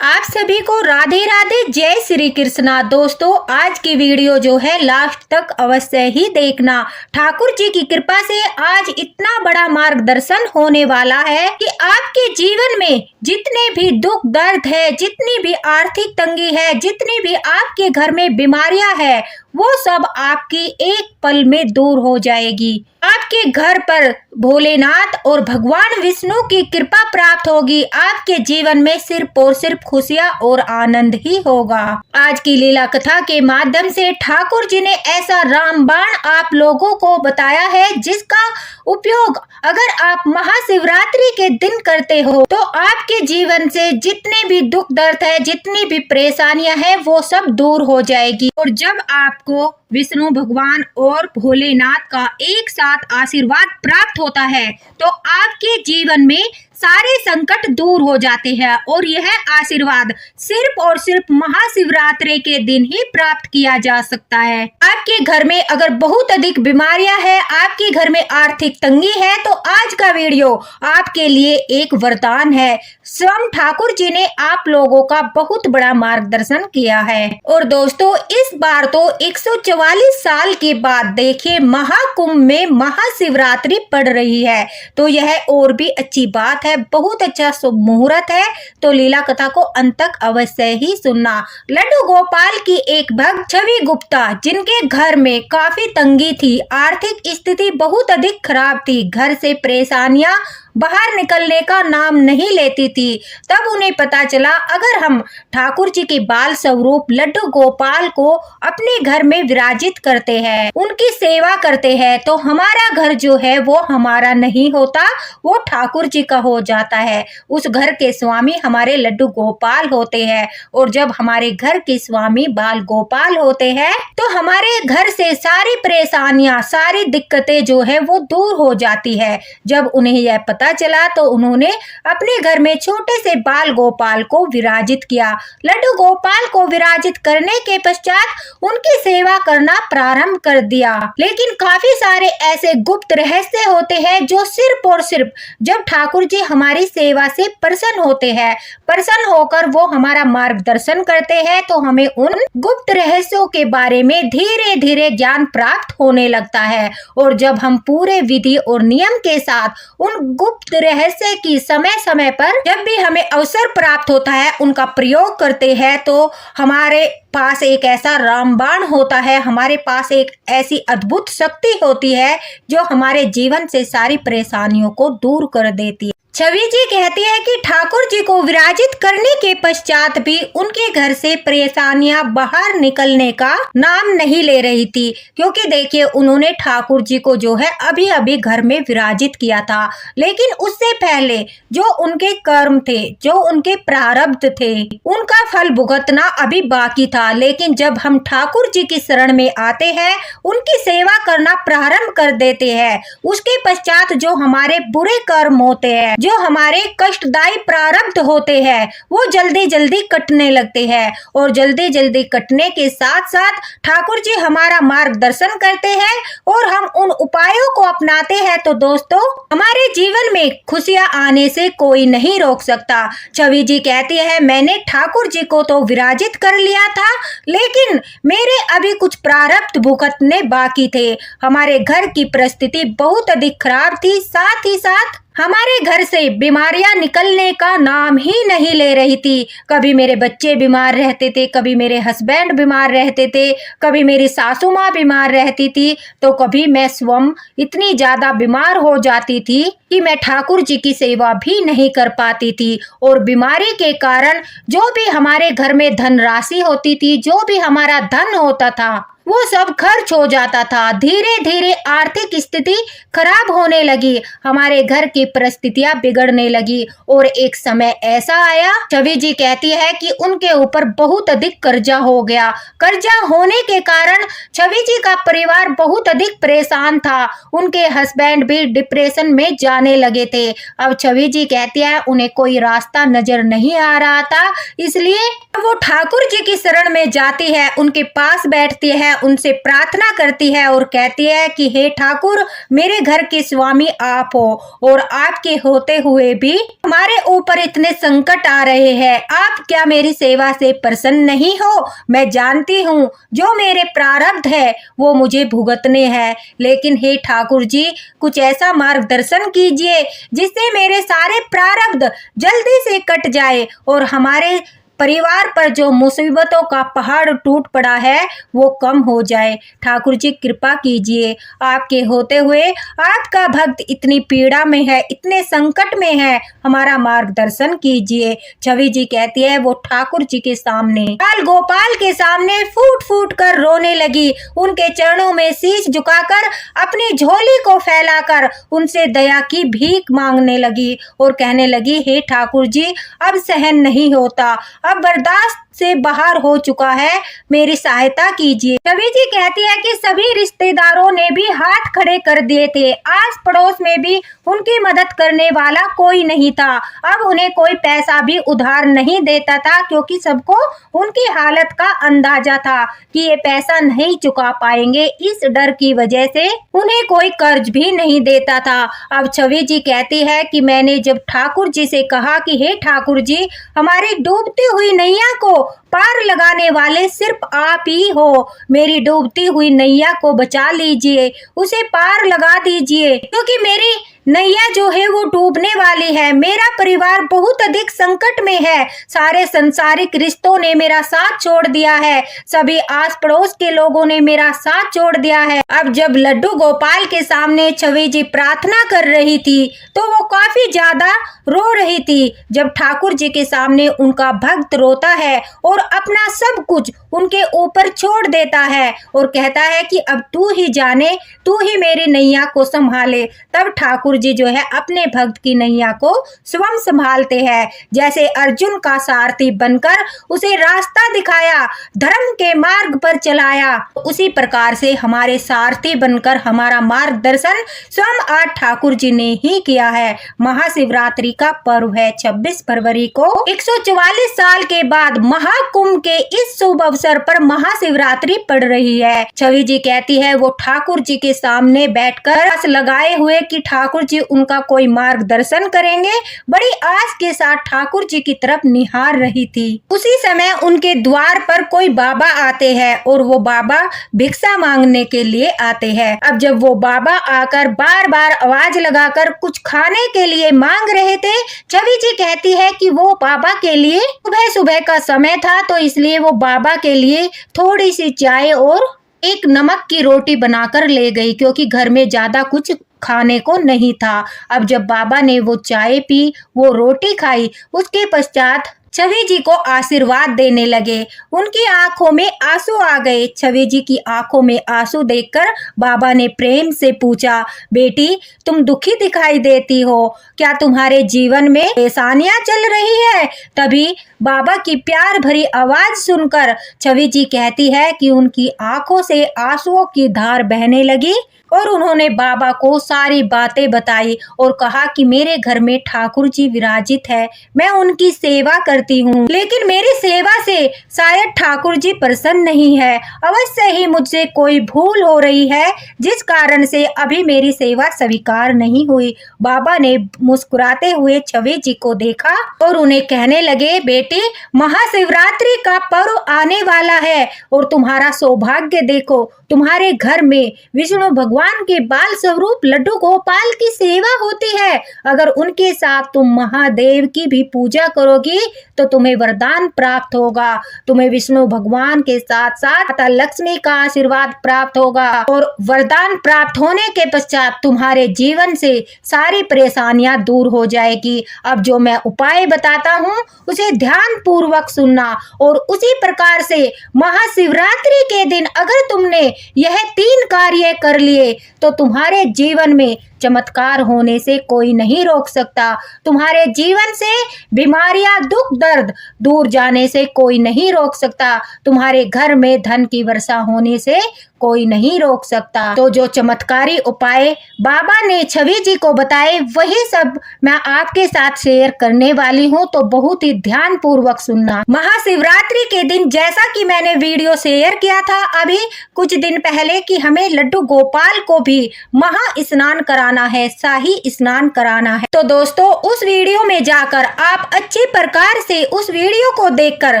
आप सभी को राधे राधे, जय श्री कृष्णा। दोस्तों, आज की वीडियो जो है लास्ट तक अवश्य ही देखना। ठाकुर जी की कृपा से आज इतना बड़ा मार्गदर्शन होने वाला है कि आपके जीवन में जितने भी दुख दर्द है, जितनी भी आर्थिक तंगी है, जितनी भी आपके घर में बीमारियां है, वो सब आपकी एक पल में दूर हो जाएगी। आपके घर पर भोलेनाथ और भगवान विष्णु की कृपा प्राप्त होगी। आपके जीवन में सिर्फ और सिर्फ खुशियां और आनंद ही होगा। आज की लीला कथा के माध्यम से ठाकुर जी ने ऐसा रामबाण आप लोगों को बताया है, जिसका उपयोग अगर आप महाशिवरात्रि के दिन करते हो तो आपके जीवन से जितने भी दुख दर्द है, जितनी भी परेशानियां हैं, वो सब दूर हो जाएगी। और जब आपको विष्णु भगवान और भोलेनाथ का एक साथ आशीर्वाद प्राप्त होता है तो आपके जीवन में सारे संकट दूर हो जाते हैं। और यह आशीर्वाद सिर्फ और सिर्फ महाशिवरात्रि के दिन ही प्राप्त किया जा सकता है। आपके घर में अगर बहुत अधिक बीमारियां हैं, आपके घर में आर्थिक तंगी है, तो आज का वीडियो आपके लिए एक वरदान है। स्वयं ठाकुर जी ने आप लोगों का बहुत बड़ा मार्गदर्शन किया है। और दोस्तों, इस बार तो 144 साल के बाद देखिए महाकुंभ में महाशिवरात्रि पड़ रही है, तो यह और भी अच्छी बात है। बहुत अच्छा शुभ मुहूर्त है, तो लीला कथा को अंत तक अवश्य ही सुनना। लड्डू गोपाल की एक भक्त छवि गुप्ता, जिनके घर में काफी तंगी थी, आर्थिक स्थिति बहुत अधिक खराब थी, घर से परेशानियां बाहर निकलने का नाम नहीं लेती थी, तब उन्हें पता चला अगर हम ठाकुर जी के बाल स्वरूप लड्डू गोपाल को अपने घर में विराजित करते हैं, उनकी सेवा करते हैं, तो हमारा घर जो है वो हमारा नहीं होता, वो ठाकुर जी का हो जाता है। उस घर के स्वामी हमारे लड्डू गोपाल होते हैं। और जब हमारे घर के स्वामी बाल गोपाल होते हैं तो हमारे घर से सारी परेशानियां, सारी दिक्कतें जो है वो दूर हो जाती है। जब उन्हें यह पता चला तो उन्होंने अपने घर में छोटे से बाल गोपाल को विराजित किया। लड्डू गोपाल को विराजित करने के पश्चात उनकी सेवा करना प्रारंभ कर दिया। लेकिन काफी सारे ऐसे गुप्त रहस्य होते हैं जो सिर्फ और सिर्फ जब ठाकुर जी हमारी सेवा से प्रसन्न होते हैं, प्रसन्न होकर वो हमारा मार्गदर्शन करते हैं, तो हमें उन गुप्त रहस्यों के बारे में धीरे धीरे ज्ञान प्राप्त होने लगता है। और जब हम पूरे विधि और नियम के साथ उन गुप्त रहस्य की समय समय पर जब भी हमें अवसर प्राप्त होता है उनका प्रयोग करते हैं, तो हमारे पास एक ऐसा रामबाण होता है, हमारे पास एक ऐसी अद्भुत शक्ति होती है जो हमारे जीवन से सारी परेशानियों को दूर कर देती है। छवि जी कहती है कि ठाकुर जी को विराजित करने के पश्चात भी उनके घर से परेशानियां बाहर निकलने का नाम नहीं ले रही थी, क्योंकि देखिए उन्होंने ठाकुर जी को जो है अभी अभी घर में विराजित किया था, लेकिन उससे पहले जो उनके कर्म थे, जो उनके प्रारब्ध थे, उनका फल भुगतना अभी बाकी था। लेकिन जब हम ठाकुर जी की शरण में आते हैं, उनकी सेवा करना प्रारंभ कर देते हैं, उसके पश्चात जो हमारे बुरे कर्म होते हैं, जो हमारे कष्टदायी प्रारब्ध होते हैं, वो जल्दी जल्दी कटने लगते हैं। और जल्दी जल्दी कटने के साथ साथ ठाकुर जी हमारा मार्गदर्शन करते हैं और हम उन उपायों को अपनाते हैं, तो दोस्तों हमारे जीवन में खुशियां आने से कोई नहीं रोक सकता। छवि जी कहती है, मैंने ठाकुर जी को तो विराजित कर लिया था, लेकिन मेरे अभी कुछ प्रारब्ध भुगतने बाकी थे। हमारे घर की परिस्थिति बहुत अधिक खराब थी, साथ ही साथ हमारे घर से बीमारियां निकलने का नाम ही नहीं ले रही थी। कभी मेरे बच्चे बीमार रहते थे, कभी मेरे हस्बैंड बीमार रहते थे, कभी मेरी सासू माँ बीमार रहती थी, तो कभी मैं स्वयं इतनी ज्यादा बीमार हो जाती थी कि मैं ठाकुर जी की सेवा भी नहीं कर पाती थी। और बीमारी के कारण जो भी हमारे घर में धनराशि होती थी, जो भी हमारा धन होता था, वो सब खर्च हो जाता था। धीरे धीरे आर्थिक स्थिति खराब होने लगी, हमारे घर की परिस्थितियां बिगड़ने लगी। और एक समय ऐसा आया, छवि जी कहती है कि उनके ऊपर बहुत अधिक कर्जा हो गया। कर्जा होने के कारण छवि जी का परिवार बहुत अधिक परेशान था, उनके हस्बैंड भी डिप्रेशन में जाने लगे थे। अब छवि जी कहती है उन्हें कोई रास्ता नजर नहीं आ रहा था, इसलिए वो ठाकुर जी की शरण में जाती है, उनके पास बैठती है उनसे प्रार्थना करती है और कहती है कि हे ठाकुर, मेरे घर के स्वामी आप हो और आपके होते हुए भी हमारे ऊपर इतने संकट आ रहे हैं, आप क्या मेरी सेवा से प्रसन्न नहीं हो? मैं जानती हूँ जो मेरे प्रारब्ध है वो मुझे भुगतने हैं, लेकिन हे ठाकुर जी, कुछ ऐसा मार्गदर्शन कीजिए जिससे मेरे सारे प्रारब्ध जल्दी से कट जाए और हमारे परिवार पर जो मुसीबतों का पहाड़ टूट पड़ा है वो कम हो जाए। ठाकुर जी कृपा कीजिए, आपके होते हुए आपका भक्त इतनी पीड़ा में है, इतने संकट में है, हमारा मार्गदर्शन कीजिए। छवि जी कहती है वो ठाकुर जी के सामने, बाल गोपाल के सामने फूट फूट कर रोने लगी, उनके चरणों में शीश झुकाकर अपनी झोली को फैलाकर उनसे दया की भीख मांगने लगी और कहने लगी, हे ठाकुर जी, अब सहन नहीं होता, अब बर्दाश्त से बाहर हो चुका है, मेरी सहायता कीजिए। छवि जी कहती है कि सभी रिश्तेदारों ने भी हाथ खड़े कर दिए थे, आस पड़ोस में भी उनकी मदद करने वाला कोई नहीं था। अब उन्हें कोई पैसा भी उधार नहीं देता था क्योंकि सबको उनकी हालत का अंदाजा था कि ये पैसा नहीं चुका पाएंगे। इस डर की वजह से उन्हें कोई कर्ज भी नहीं देता था। अब छवि जी कहती है कि मैंने जब ठाकुर जी से कहा कि हे ठाकुर जी, हमारी डूबती हुई नैया को पार लगाने वाले सिर्फ आप ही हो, मेरी डूबती हुई नैया को बचा लीजिए, उसे पार लगा दीजिए, क्योंकि मेरी नैया जो है वो डूबने वाली है, मेरा परिवार बहुत अधिक संकट में है, सारे संसारिक रिश्तों ने मेरा साथ छोड़ दिया है, सभी आस पड़ोस के लोगों ने मेरा साथ छोड़ दिया है। अब जब लड्डू गोपाल के सामने छवि जी प्रार्थना कर रही थी तो वो काफी ज्यादा रो रही थी। जब ठाकुर जी के सामने उनका भक्त रोता है और अपना सब कुछ उनके ऊपर छोड़ देता है और कहता है कि अब तू ही जाने, तू ही मेरी नैया को संभाले, तब ठाकुर जी जो है अपने भक्त की नैया को स्वयं संभालते हैं। जैसे अर्जुन का सारथी बनकर उसे रास्ता दिखाया, धर्म के मार्ग पर चलाया, उसी प्रकार से हमारे सारथी बनकर हमारा मार्गदर्शन स्वयं आज ठाकुर जी ने ही किया है। महाशिवरात्रि का पर्व है 26 फरवरी को। 144 साल के बाद महाकुंभ के इस शुभ अवसर पर महाशिवरात्रि पड़ रही है। छवि जी कहती है वो ठाकुर जी के सामने बैठकर आस लगाए हुए कि ठाकुर जी उनका कोई मार्गदर्शन करेंगे, बड़ी आस के साथ ठाकुर जी की तरफ निहार रही थी। उसी समय उनके द्वार पर कोई बाबा आते हैं और वो बाबा भिक्षा मांगने के लिए आते हैं। अब जब वो बाबा आकर बार बार आवाज लगाकर कुछ खाने के लिए मांग रहे थे, छवि जी कहती है कि वो बाबा के लिए सुबह सुबह का समय था तो इसलिए वो बाबा के लिए थोड़ी सी चाय और एक नमक की रोटी बनाकर ले गई, क्योंकि घर में ज्यादा कुछ खाने को नहीं था। अब जब बाबा ने वो चाय पी, वो रोटी खाई, उसके पश्चात छवि जी को आशीर्वाद देने लगे। उनकी आंखों में आंसू आ गए। छवि जी की आंखों में आंसू देखकर बाबा ने प्रेम से पूछा, बेटी तुम दुखी दिखाई देती हो, क्या तुम्हारे जीवन में परेशानियां चल रही है? तभी बाबा की प्यार भरी आवाज सुनकर छवि जी कहती है कि उनकी आंखों से आंसुओं की धार बहने लगी और उन्होंने बाबा को सारी बातें बताई और कहा कि मेरे घर में ठाकुर जी विराजित है, मैं उनकी सेवा करती हूँ, लेकिन मेरी सेवा से शायद ठाकुर जी प्रसन्न नहीं है, अवश्य ही मुझसे कोई भूल हो रही है जिस कारण से अभी मेरी सेवा स्वीकार नहीं हुई। बाबा ने मुस्कुराते हुए छवि जी को देखा और उन्हें कहने लगे, बेटी महाशिवरात्रि का पर्व आने वाला है और तुम्हारा सौभाग्य देखो, तुम्हारे घर में विष्णु भगवान के बाल स्वरूप लड्डू गोपाल की सेवा होती है। अगर उनके साथ तुम महादेव की भी पूजा करोगी तो तुम्हें वरदान प्राप्त होगा, तुम्हें विष्णु भगवान के साथ साथ माता लक्ष्मी का आशीर्वाद प्राप्त होगा और वरदान प्राप्त होने के पश्चात तुम्हारे जीवन से सारी परेशानियां दूर हो जाएगी। अब जो मैं उपाय बताता हूँ उसे ध्यान पूर्वक सुनना और उसी प्रकार से महाशिवरात्रि के दिन अगर तुमने यह 3 कार्य कर लिए तो तुम्हारे जीवन में चमत्कार होने से कोई नहीं रोक सकता। तुम्हारे जीवन से बीमारियां, दुख दर्द दूर जाने से कोई नहीं रोक सकता। तुम्हारे घर में धन की वर्षा होने से कोई नहीं रोक सकता। तो जो चमत्कारी उपाय बाबा ने छवि जी को बताए वही सब मैं आपके साथ शेयर करने वाली हूँ, तो बहुत ही ध्यान पूर्वक सुनना। महाशिवरात्रि के दिन जैसा कि मैंने वीडियो शेयर किया था अभी कुछ दिन पहले कि हमें लड्डू गोपाल को भी महा स्नान कराना है, शाही स्नान कराना है। तो दोस्तों उस वीडियो में जाकर आप अच्छे प्रकार से उस वीडियो को देखकर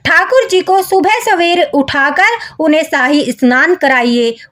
ठाकुर जी को सुबह सवेरे उठाकर उन्हें शाही स्नान कराइए।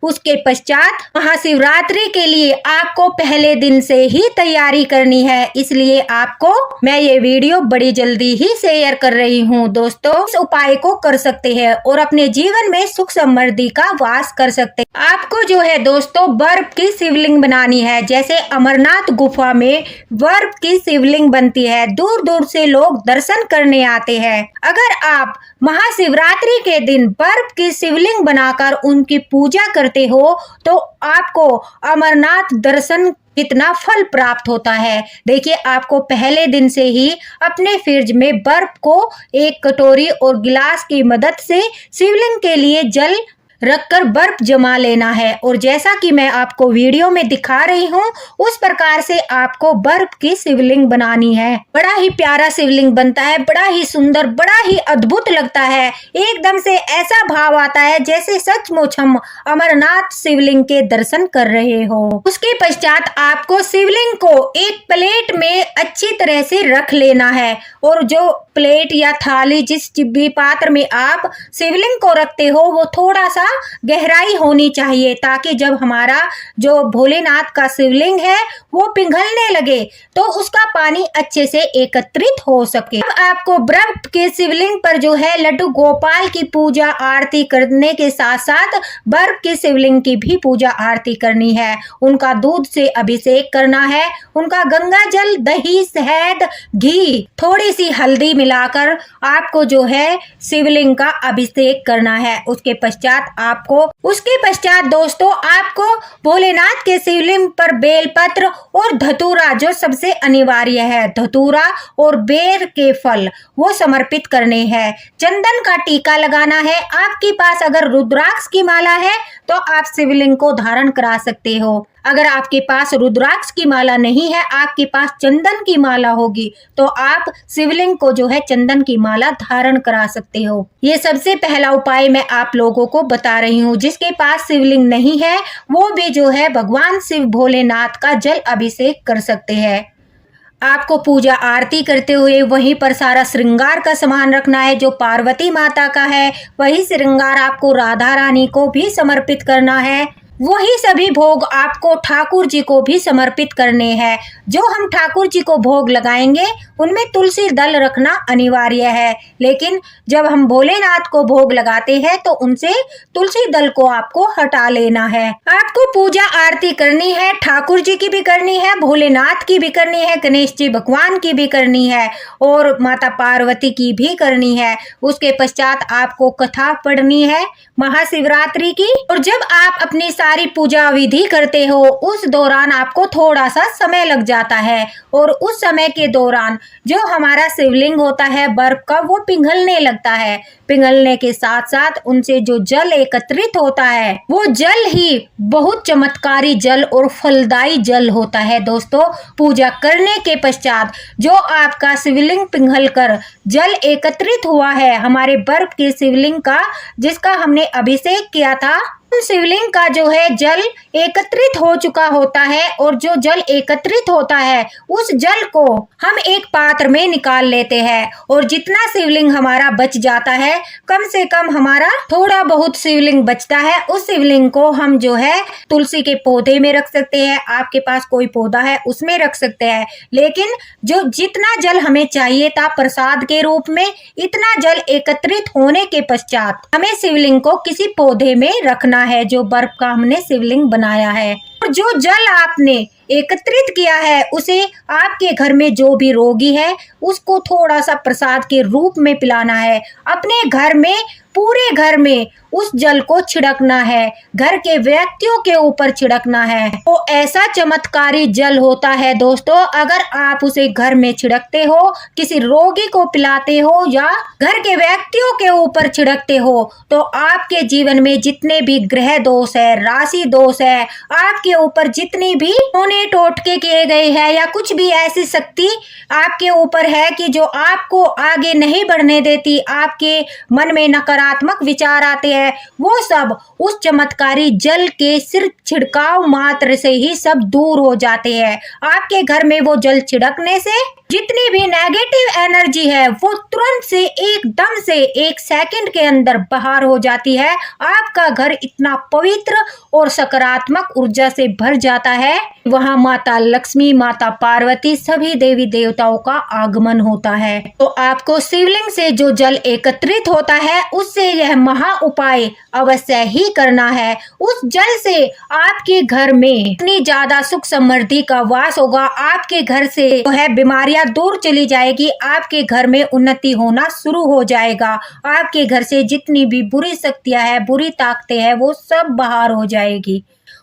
उसके पश्चात महाशिवरात्रि के लिए आपको पहले दिन से ही तैयारी करनी है, इसलिए आपको मैं ये वीडियो बड़ी जल्दी ही शेयर कर रही हूँ। दोस्तों इस उपाय को कर सकते हैं और अपने जीवन में सुख समृद्धि का वास कर सकते हैं। आपको जो है दोस्तों बर्फ की शिवलिंग बनानी है। जैसे अमरनाथ गुफा में बर्फ की शिवलिंग बनती है, दूर दूर से लोग दर्शन करने आते हैं। अगर आप महाशिवरात्रि के दिन बर्फ की शिवलिंग बनाकर उनकी पूजा करते हो तो आपको अमरनाथ दर्शन कितना फल प्राप्त होता है। देखिए आपको पहले दिन से ही अपने फ्रिज में बर्फ को एक कटोरी और गिलास की मदद से शिवलिंग के लिए जल रखकर बर्फ जमा लेना है और जैसा कि मैं आपको वीडियो में दिखा रही हूँ उस प्रकार से आपको बर्फ की शिवलिंग बनानी है। बड़ा ही प्यारा शिवलिंग बनता है, बड़ा ही सुंदर, बड़ा ही अद्भुत लगता है। एकदम से ऐसा भाव आता है जैसे सचमुच हम अमरनाथ शिवलिंग के दर्शन कर रहे हो। उसके पश्चात आपको शिवलिंग को एक प्लेट में अच्छी तरह से रख लेना है और जो प्लेट या थाली जिस भी पात्र में आप शिवलिंग को रखते हो वो थोड़ा सा गहराई होनी चाहिए ताकि जब हमारा जो भोलेनाथ का शिवलिंग है वो पिघलने लगे तो उसका पानी अच्छे से एकत्रित हो सके। अब आपको बर्फ के शिवलिंग पर जो है लड्डू गोपाल की पूजा आरती करने के साथ साथ बर्फ के शिवलिंग की भी पूजा आरती करनी है। उनका दूध से अभिषेक करना है, उनका गंगा जल, दही, शहद, घी, थोड़ी सी हल्दी मिलाकर आपको जो है शिवलिंग का अभिषेक करना है। उसके पश्चात दोस्तों आपको भोलेनाथ के शिवलिंग पर बेलपत्र और धतूरा जो सबसे अनिवार्य है, धतूरा और बेर के फल वो समर्पित करने हैं। चंदन का टीका लगाना है। आपके पास अगर रुद्राक्ष की माला है तो आप शिवलिंग को धारण करा सकते हो। अगर आपके पास रुद्राक्ष की माला नहीं है, आपके पास चंदन की माला होगी तो आप शिवलिंग को जो है चंदन की माला धारण करा सकते हो। ये सबसे पहला उपाय मैं आप लोगों को बता रही हूँ। जिसके पास शिवलिंग नहीं है वो भी जो है भगवान शिव भोलेनाथ का जल अभिषेक कर सकते हैं। आपको पूजा आरती करते हुए वहीं पर सारा श्रृंगार का सामान रखना है। जो पार्वती माता का है वही श्रृंगार आपको राधा रानी को भी समर्पित करना है। वही सभी भोग आपको ठाकुर जी को भी समर्पित करने हैं। जो हम ठाकुर जी को भोग लगाएंगे उनमें तुलसी दल रखना अनिवार्य है, लेकिन जब हम भोलेनाथ को भोग लगाते हैं तो उनसे तुलसी दल को आपको हटा लेना है। आपको पूजा आरती करनी है, ठाकुर जी की भी करनी है, भोलेनाथ की भी करनी है, गणेश जी भगवान की भी करनी है और माता पार्वती की भी करनी है। उसके पश्चात आपको कथा पढ़नी है महाशिवरात्रि की। और जब आप अपनी सारी पूजा विधि करते हो उस दौरान आपको थोड़ा सा समय लग जाता है और उस समय के दौरान जो हमारा शिवलिंग होता है बर्फ का वो पिघलने लगता है। पिघलने के साथ साथ उनसे जो जल एकत्रित होता है वो जल ही बहुत चमत्कारी जल और फलदायी जल होता है। दोस्तों पूजा करने के पश्चात जो आपका शिवलिंग पिघल कर जल एकत्रित हुआ है हमारे बर्फ के शिवलिंग का जिसका हमने अभिषेक किया था, शिवलिंग का जो है जल एकत्रित हो चुका होता है और जो जल एकत्रित होता है उस जल को हम एक पात्र में निकाल लेते हैं और जितना शिवलिंग हमारा बच जाता है, कम से कम हमारा थोड़ा बहुत शिवलिंग बचता है, उस शिवलिंग को हम जो है तुलसी के पौधे में रख सकते हैं। आपके पास कोई पौधा है उसमें रख सकते हैं, लेकिन जो जितना जल हमें चाहिए था प्रसाद के रूप में, इतना जल एकत्रित होने के पश्चात हमें शिवलिंग को किसी पौधे में रखना है जो बर्फ का हमने शिवलिंग बनाया है। और जो जल आपने एकत्रित किया है उसे आपके घर में जो भी रोगी है उसको थोड़ा सा प्रसाद के रूप में पिलाना है। अपने घर में पूरे घर में उस जल को छिड़कना है, घर के व्यक्तियों के ऊपर छिड़कना है। तो ऐसा चमत्कारी जल होता है दोस्तों, अगर आप उसे घर में छिड़कते हो, किसी रोगी को पिलाते हो या घर के व्यक्तियों के ऊपर छिड़कते हो, तो आपके जीवन में जितने भी ग्रह दोष है, राशि दोष है, आपके ऊपर जितनी भी टोने टोटके किए गए हैं या कुछ भी ऐसी शक्ति आपके ऊपर है कि जो आपको आगे नहीं बढ़ने देती, आपके मन में नकारात्मक विचार आते हैं, वो सब उस चमत्कारी जल के सिर्फ छिड़काव मात्र से ही सब दूर हो जाते हैं। आपके घर में वो जल छिड़कने से जितनी भी नेगेटिव एनर्जी है वो तुरंत से एकदम से 1 सेकंड के अंदर बाहर हो जाती है। आपका घर इतना पवित्र और सकारात्मक ऊर्जा से भर जाता है, वहां माता लक्ष्मी, माता पार्वती, सभी देवी देवताओं का आगमन होता है। तो आपको शिवलिंग से जो जल एकत्रित होता है उससे यह महा उपाय अवश्य ही करना है। उस जल से आपके घर में इतनी ज्यादा सुख समृद्धि का वास होगा, आपके घर से जो है बीमारियां दूर चली जाएगी, आपके घर में उन्नति होना शुरू हो जाएगा, आपके घर से जितनी भी बुरी शक्तियां है, बुरी ताकतें हैं, वो सब बाहर हो जाएगी।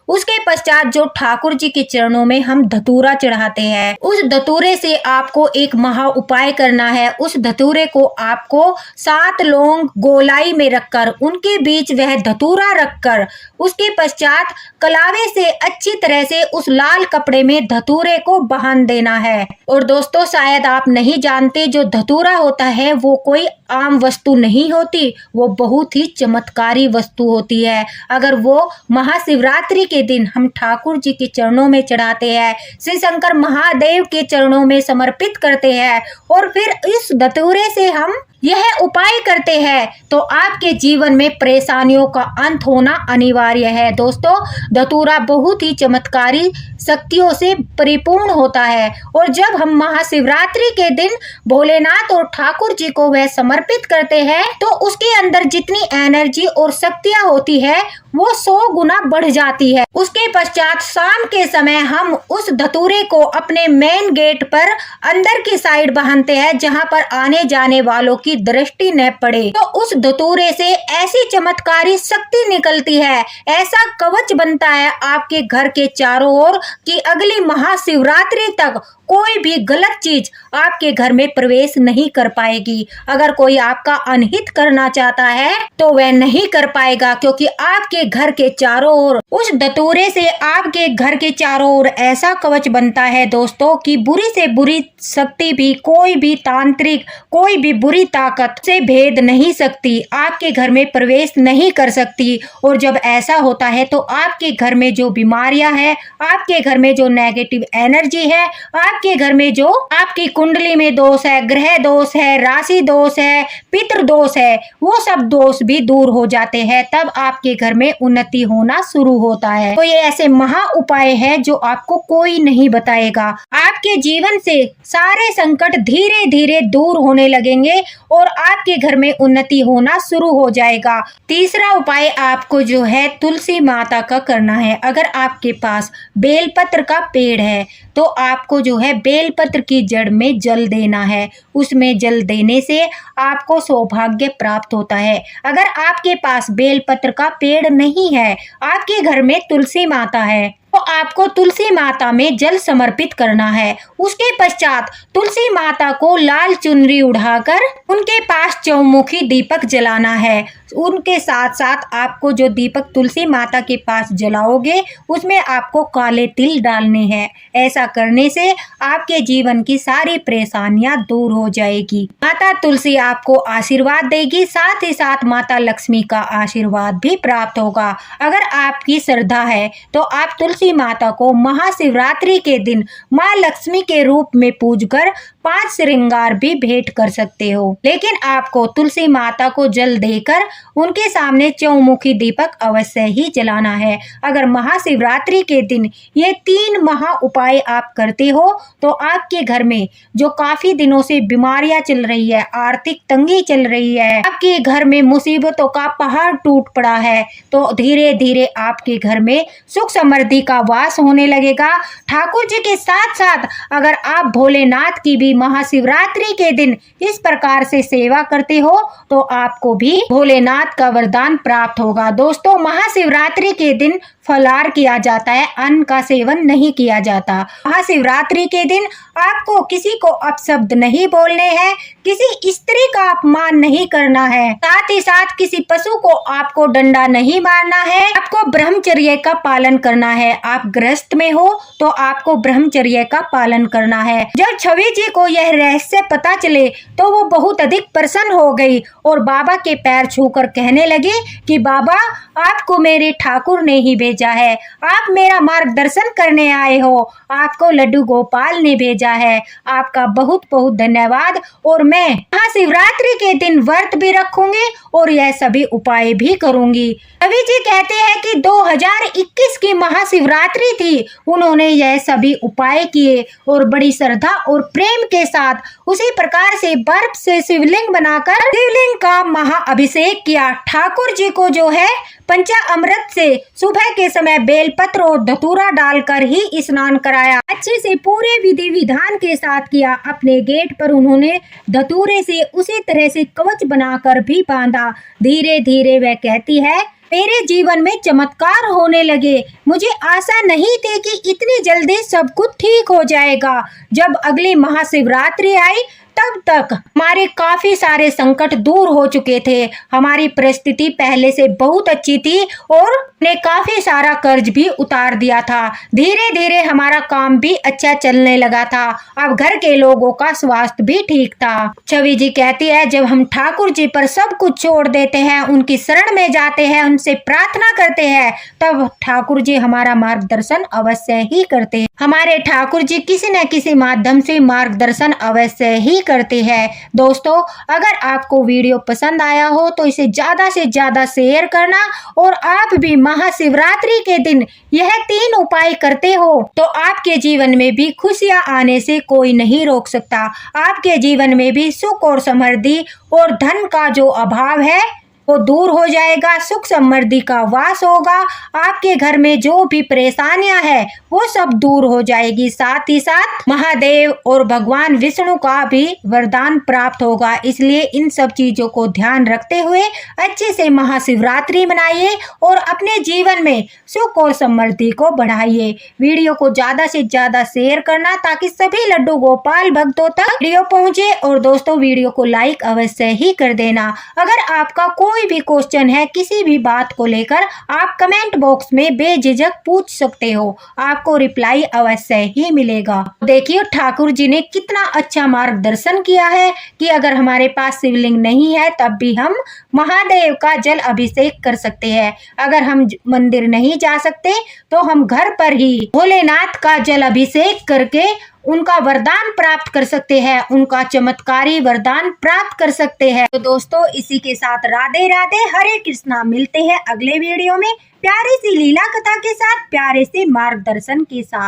उसके पश्चात जो ठाकुर जी के चरणों में हम धतूरा चढ़ाते हैं, उस धतूरे से आपको एक महा उपाय करना है। उस धतूरे को आपको 7 लौंग गोलाई में रखकर उनके बीच वह धतूरा रखकर उसके पश्चात कलावे से अच्छी तरह से उस लाल कपड़े में धतूरे को बांध देना है। और दोस्तों, शायद आप नहीं जानते, जो धतूरा होता है वो कोई आम वस्तु नहीं होती, वो बहुत ही चमत्कारी वस्तु होती है। अगर वो महाशिवरात्रि के दिन हम ठाकुर जी के चरणों में चढ़ाते हैं, श्री शंकर महादेव के चरणों में समर्पित करते हैं और फिर इस धतूरे से हम यह उपाय करते हैं, तो आपके जीवन में परेशानियों का अंत होना अनिवार्य है। दोस्तों, धतूरा बहुत ही चमत्कारी शक्तियों से परिपूर्ण होता है और जब हम महाशिवरात्रि के दिन भोलेनाथ और ठाकुर जी को वह समर्पित करते हैं, तो उसके अंदर जितनी एनर्जी और शक्तियां होती है वो 100 गुना बढ़ जाती है। उसके पश्चात शाम के समय हम उस धतूरे को अपने मेन गेट पर अंदर की साइड बांधते हैं, जहां पर आने जाने वालों की दृष्टि न पड़े। तो उस धतूरे से ऐसी चमत्कारी शक्ति निकलती है, ऐसा कवच बनता है आपके घर के चारों ओर कि अगली महाशिवरात्रि तक कोई भी गलत चीज आपके घर में प्रवेश नहीं कर पाएगी। अगर कोई आपका अनहित करना चाहता है तो वह नहीं कर पाएगा, क्योंकि आपके घर के चारों ओर उस धतूरे से आपके घर के चारों ओर ऐसा कवच बनता है दोस्तों कि बुरी से बुरी शक्ति भी, कोई भी तांत्रिक, कोई भी बुरी ताकत से भेद नहीं सकती, आपके घर में प्रवेश नहीं कर सकती। और जब ऐसा होता है तो आपके घर में जो बीमारियां हैं, आपके घर में जो नेगेटिव एनर्जी है, आपके घर में जो आपकी कुंडली में दोष है, ग्रह दोष है, राशि दोष है, पितृ दोष है, वो सब दोष भी दूर हो जाते हैं। तब आपके घर में उन्नति होना शुरू होता है। तो ये ऐसे महा उपाय है जो आपको कोई नहीं बताएगा। आपके जीवन से सारे संकट धीरे धीरे दूर होने लगेंगे और आपके घर में उन्नति होना शुरू हो जाएगा। तीसरा उपाय आपको जो है तुलसी माता का करना है। अगर आपके पास बेलपत्र का पेड़ है तो आपको जो है बेलपत्र की जड़ में जल देना है। उसमें जल देने से आपको सौभाग्य प्राप्त होता है। अगर आपके पास बेलपत्र का पेड़ नहीं है, आपके घर में तुलसी माता है, तो आपको तुलसी माता में जल समर्पित करना है। उसके पश्चात तुलसी माता को लाल चुनरी उड़ाकर उनके पास चौमुखी दीपक जलाना है। उनके साथ साथ आपको जो दीपक तुलसी माता के पास जलाओगे उसमें आपको काले तिल डालने हैं। ऐसा करने से आपके जीवन की सारी परेशानियां दूर हो जाएगी। माता तुलसी आपको आशीर्वाद देगी, साथ ही साथ माता लक्ष्मी का आशीर्वाद भी प्राप्त होगा। अगर आपकी श्रद्धा है तो आप तुलसी माता को महाशिवरात्रि के दिन माँ लक्ष्मी के रूप में पूजकर 5 श्रृंगार भी भेंट कर सकते हो। लेकिन आपको तुलसी माता को जल देकर उनके सामने चौमुखी दीपक अवश्य ही जलाना है। अगर महाशिवरात्रि के दिन ये 3 महा उपाय आप करते हो तो आपके घर में जो काफी दिनों से बीमारियां चल रही है, आर्थिक तंगी चल रही है, आपके घर में मुसीबतों का पहाड़ टूट पड़ा है, तो धीरे धीरे आपके घर में सुख समृद्धि का वास होने लगेगा। ठाकुर जी के साथ साथ अगर आप भोलेनाथ की भी महाशिवरात्रि के दिन इस प्रकार से सेवा करते हो तो आपको भी भोलेनाथ का वरदान प्राप्त होगा। दोस्तों, महाशिवरात्रि के दिन फलाहार किया जाता है, अन्न का सेवन नहीं किया जाता। महाशिवरात्रि के दिन आपको किसी को अपशब्द नहीं बोलने हैं, किसी स्त्री का अपमान नहीं करना है, साथ ही साथ किसी पशु को आपको डंडा नहीं मारना है। आपको ब्रह्मचर्य का पालन करना है। आप गृहस्थ में हो तो आपको ब्रह्मचर्य का पालन करना है। जब छवि जी को यह रहस्य पता चले तो वो बहुत अधिक प्रसन्न हो गई और बाबा के पैर छूकर कहने लगी कि बाबा, आपको मेरे ठाकुर ने ही भेजा है, आप मेरा मार्गदर्शन करने आए हो, आपको लड्डू गोपाल ने भेजा है। आपका बहुत बहुत धन्यवाद। और मैं महाशिवरात्रि के दिन व्रत भी रखूंगी और यह सभी उपाय भी करूंगी। छवि जी कहते हैं कि 2021 की महाशिवरात्रि थी, उन्होंने यह सभी उपाय किए और बड़ी श्रद्धा और प्रेम के साथ उसी प्रकार से बर्फ से शिवलिंग बनाकर शिवलिंग का महाअभिषेक किया। ठाकुर जी को जो है पंचामृत से सुबह के समय बेलपत्र और धतूरा डालकर ही स्नान कराया। अच्छे से पूरे विधि विधान के साथ किया। अपने गेट पर उन्होंने धतूरे से उसी तरह से कवच बनाकर भी बांधा। धीरे धीरे वह कहती है, मेरे जीवन में चमत्कार होने लगे। मुझे आशा नहीं थी कि इतनी जल्दी सब कुछ ठीक हो जाएगा। जब अगली महाशिवरात्रि आई तब तक हमारे काफी सारे संकट दूर हो चुके थे। हमारी परिस्थिति पहले से बहुत अच्छी थी और ने काफी सारा कर्ज भी उतार दिया था। धीरे धीरे हमारा काम भी अच्छा चलने लगा था। अब घर के लोगों का स्वास्थ्य भी ठीक था। छवि जी कहती है, जब हम ठाकुर जी पर सब कुछ छोड़ देते हैं, उनकी शरण में जाते हैं, उनसे प्रार्थना करते हैं, तब ठाकुर जी हमारा मार्गदर्शन अवश्य ही करते हैं। हमारे ठाकुर जी किसी न किसी माध्यम से मार्गदर्शन अवश्य ही करते हैं। दोस्तों, अगर आपको वीडियो पसंद आया हो तो इसे ज्यादा से ज्यादा शेयर करना और आप भी महाशिवरात्रि के दिन यह 3 उपाय करते हो तो आपके जीवन में भी खुशियां आने से कोई नहीं रोक सकता। आपके जीवन में भी सुख और समृद्धि और धन का जो अभाव है वो दूर हो जाएगा। सुख समृद्धि का वास होगा। आपके घर में जो भी परेशानियां हैं वो सब दूर हो जाएगी। साथ ही साथ महादेव और भगवान विष्णु का भी वरदान प्राप्त होगा। इसलिए इन सब चीजों को ध्यान रखते हुए अच्छे से महाशिवरात्रि मनाइए और अपने जीवन में सुख और समृद्धि को बढ़ाइए। वीडियो को ज्यादा से ज्यादा शेयर करना ताकि सभी लड्डू गोपाल भक्तों तक वीडियो पहुंचे। और दोस्तों, वीडियो को लाइक अवश्य ही कर देना। अगर आपका कोई भी क्वेश्चन है किसी भी बात को लेकर, आप कमेंट बॉक्स में बेझिझक पूछ सकते हो, आपको रिप्लाई अवश्य ही मिलेगा। देखिए, ठाकुर जी ने कितना अच्छा मार्गदर्शन किया है कि अगर हमारे पास शिवलिंग नहीं है तब भी हम महादेव का जल अभिषेक कर सकते हैं। अगर हम मंदिर नहीं जा सकते तो हम घर पर ही भोलेनाथ का जल अभिषेक करके उनका वरदान प्राप्त कर सकते हैं, उनका चमत्कारी वरदान प्राप्त कर सकते हैं। तो दोस्तों, इसी के साथ राधे राधे, हरे कृष्णा। मिलते हैं अगले वीडियो में प्यारी सी लीला कथा के साथ, प्यारे से मार्गदर्शन के साथ।